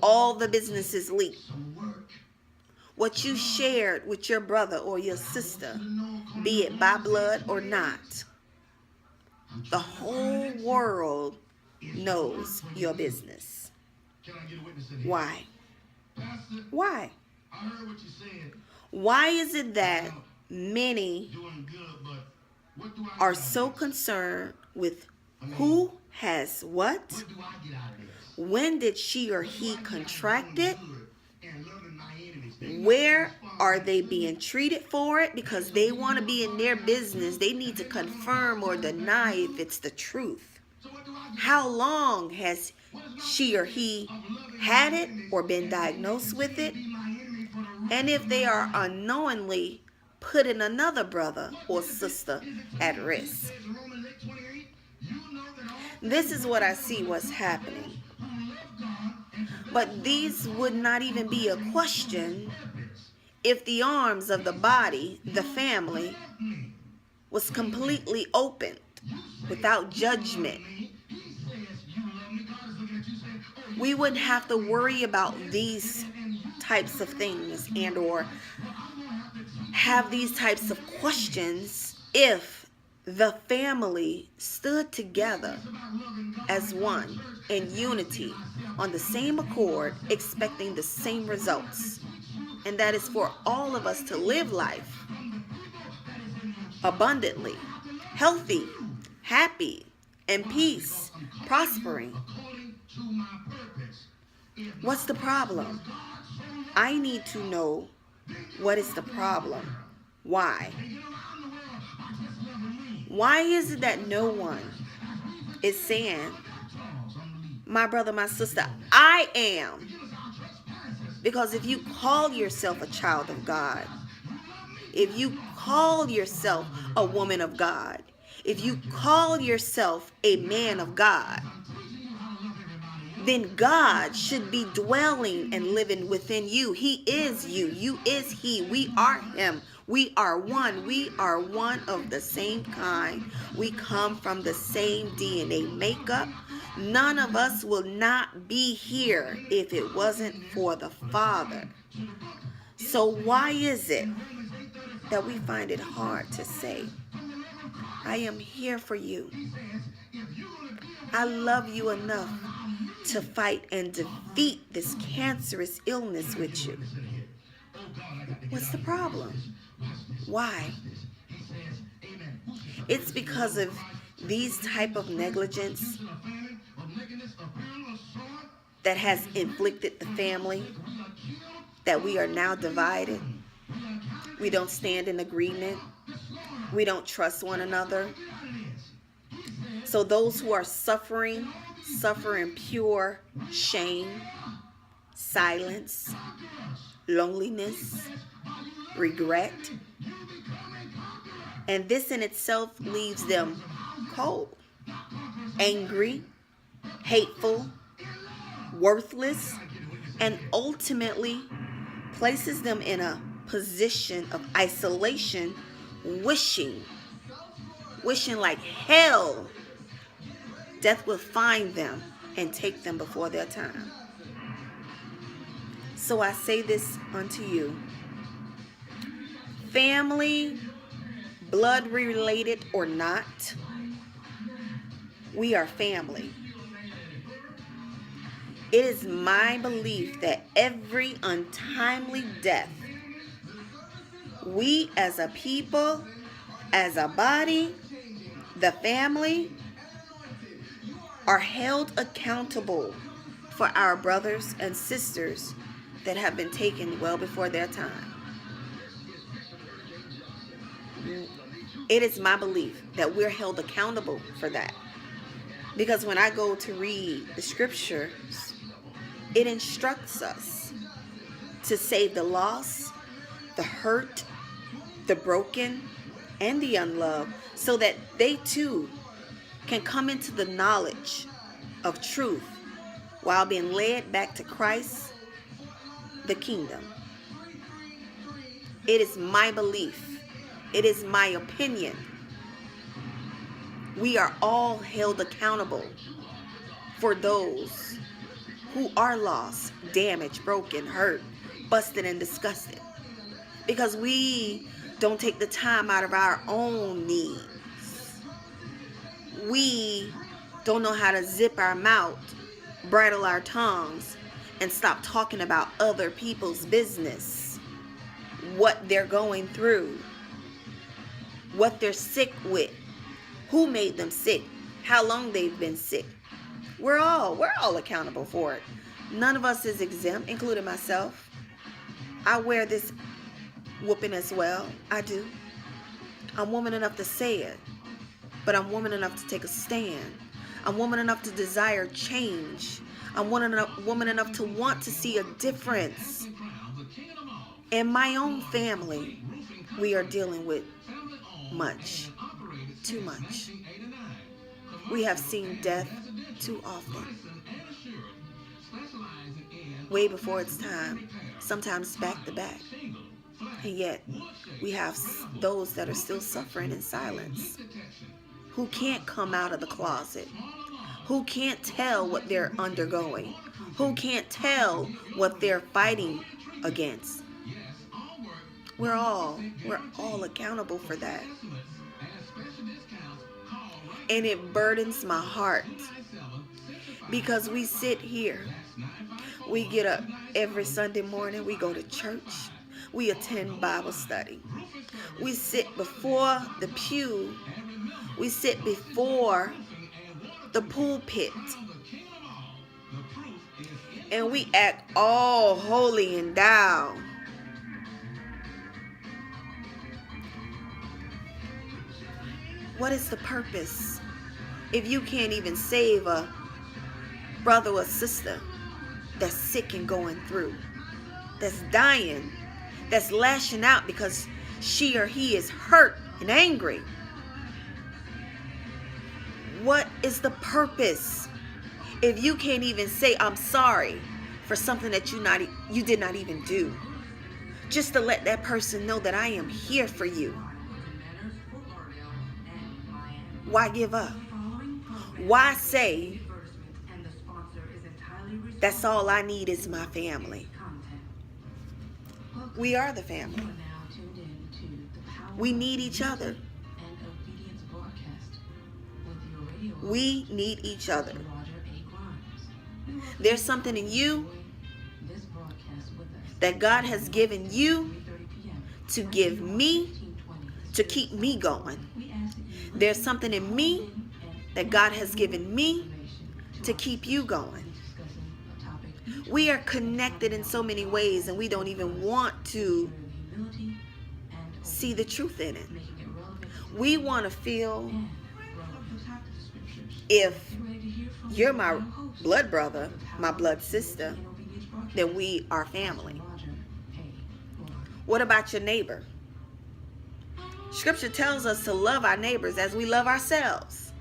all the businesses leak. What you shared with your brother or your sister, be it by blood or not, the whole world knows your business. Why? Why? Why is it that many are so concerned with who has what? When did she or he contract it? Where are they being treated for it? Because they want to be in their business. They need to confirm or deny if it's the truth. How long has she or he had it or been diagnosed with it? And if they are unknowingly putting another brother or sister at risk. This is what I see what's happening. But these would not even be a question if the arms of the body, the family, was completely opened without judgment. We wouldn't have to worry about these types of things and or have these types of questions if the family stood together as one in unity on the same accord, expecting the same results. And that is for all of us to live life abundantly, healthy, happy, and peace, prospering. What's the problem? I need to know what is the problem. Why? Why is it that no one is saying, my brother, my sister, I am? Because if you call yourself a child of God, if you call yourself a woman of God, if you call yourself a man of God, then God should be dwelling and living within you. He is you. You is he. We are him. We are one. We are one of the same kind. We come from the same DNA makeup. None of us will not be here if it wasn't for the Father. So why is it that we find it hard to say, I am here for you. I love you enough to fight and defeat this cancerous illness with you. What's the problem? Why? It's because of these type of negligence that has inflicted the family, that we are now divided. We don't stand in agreement. We don't trust one another. So those who are suffering pure shame, silence, loneliness, regret. And this in itself leaves them cold, angry, hateful, worthless, and ultimately places them in a position of isolation, wishing like hell death will find them and take them before their time. So I say this unto you. Family, blood related or not, we are family. It is my belief that every untimely death, we as a people, as a body, the family, are held accountable for our brothers and sisters that have been taken well before their time. It is my belief that we're held accountable for that. Because when I go to read the scriptures, it instructs us to save the lost, the hurt, the broken, and the unloved, so that they too can come into the knowledge of truth while being led back to Christ, the kingdom. It is my belief. It is my opinion. We are all held accountable for those who are lost, damaged, broken, hurt, busted, and disgusted. Because we don't take the time out of our own needs. We don't know how to zip our mouth, bridle our tongues, and stop talking about other people's business, what they're going through, what they're sick with, who made them sick, how long they've been sick. We're all accountable for it. None of us is exempt, including myself. I wear this whooping as well. I do. I'm woman enough to say it, but I'm woman enough to take a stand. I'm woman enough to desire change. I'm woman enough to want to see a difference. In my own family, we are dealing with much, too much. We have seen death too often, way before its time, sometimes back to back. And yet, we have those that are still suffering in silence, who can't come out of the closet, who can't tell what they're undergoing, who can't tell what they're fighting against. We're all accountable for that. And it burdens my heart, because we sit here, we get up every Sunday morning, we go to church, we attend Bible study, we sit before the pew, we sit before the pulpit, and we act all holy and thou. What is the purpose if you can't even save a brother or sister that's sick and going through, that's dying, that's lashing out because she or he is hurt and angry? What is the purpose if you can't even say I'm sorry for something that you did not even do, just to let that person know that I am here for you? Why give up? Why say that's all I need is my family? We are the family. We need each other. We need each other. There's something in you that God has given you to give me, to keep me going. There's something in me that God has given me to keep you going. We are connected in so many ways, and we don't even want to see the truth in it. We want to feel if you're my blood brother, my blood sister, then we are family. What about your neighbor? Scripture tells us to love our neighbors as we love ourselves.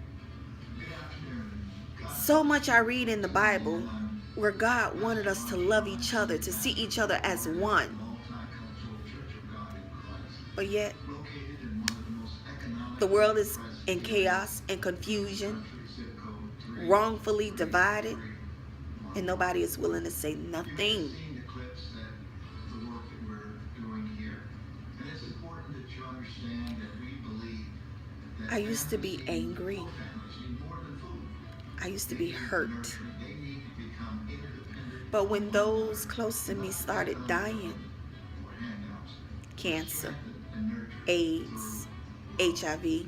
So much I read in the Bible where God wanted us to love each other, to see each other as one. But yet, the world is in chaos and confusion, wrongfully divided, and nobody is willing to say nothing. I used to be angry. I used to be hurt. But when those close to me started dying, cancer, AIDS, HIV,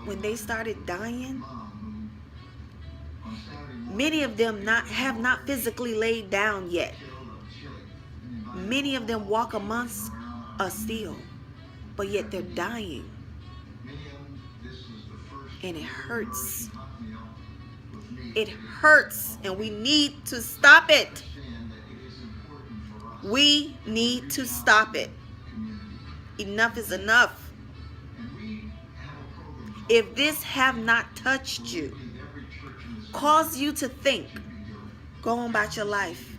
when they started dying, many of them have not physically laid down yet. Many of them walk amongst us still, but yet they're dying. And it hurts. It hurts, and we need to stop it. We need to stop it. Enough is enough. If this have not touched you, cause you to think, go on about your life.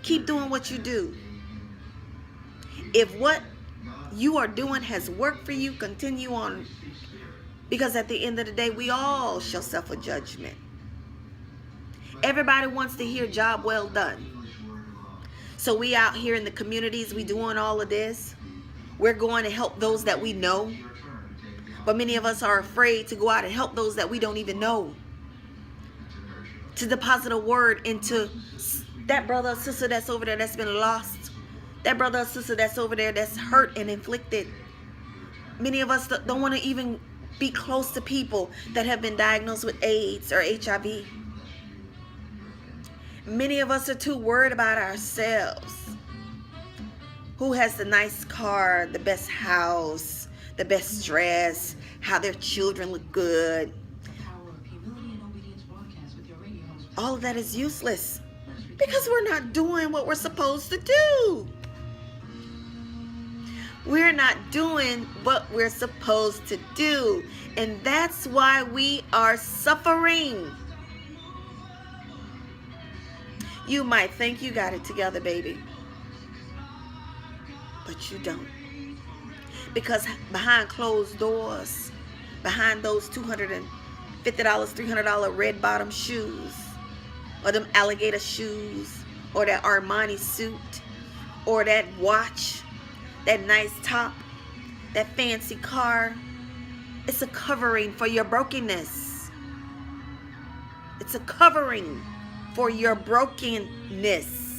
Keep doing what you do. If what you are doing has worked for you, continue on. Because at the end of the day, we all shall suffer judgment. Everybody wants to hear job well done. So we out here in the communities, we doing all of this. We're going to help those that we know. But many of us are afraid to go out and help those that we don't even know. To deposit a word into that brother or sister that's over there that's been lost. That brother or sister that's over there that's hurt and inflicted. Many of us don't want to even be close to people that have been diagnosed with AIDS or HIV. Many of us are too worried about ourselves. Who has the nice car, the best house, the best dress, how their children look good. All of that is useless because we're not doing what we're supposed to do. We're not doing what we're supposed to do. And that's why we are suffering. You might think you got it together, baby. But you don't. Because behind closed doors, behind those $250, $300 red bottom shoes, or them alligator shoes, or that Armani suit, or that watch, that nice top, that fancy car, it's a covering for your brokenness. It's a covering for your brokenness.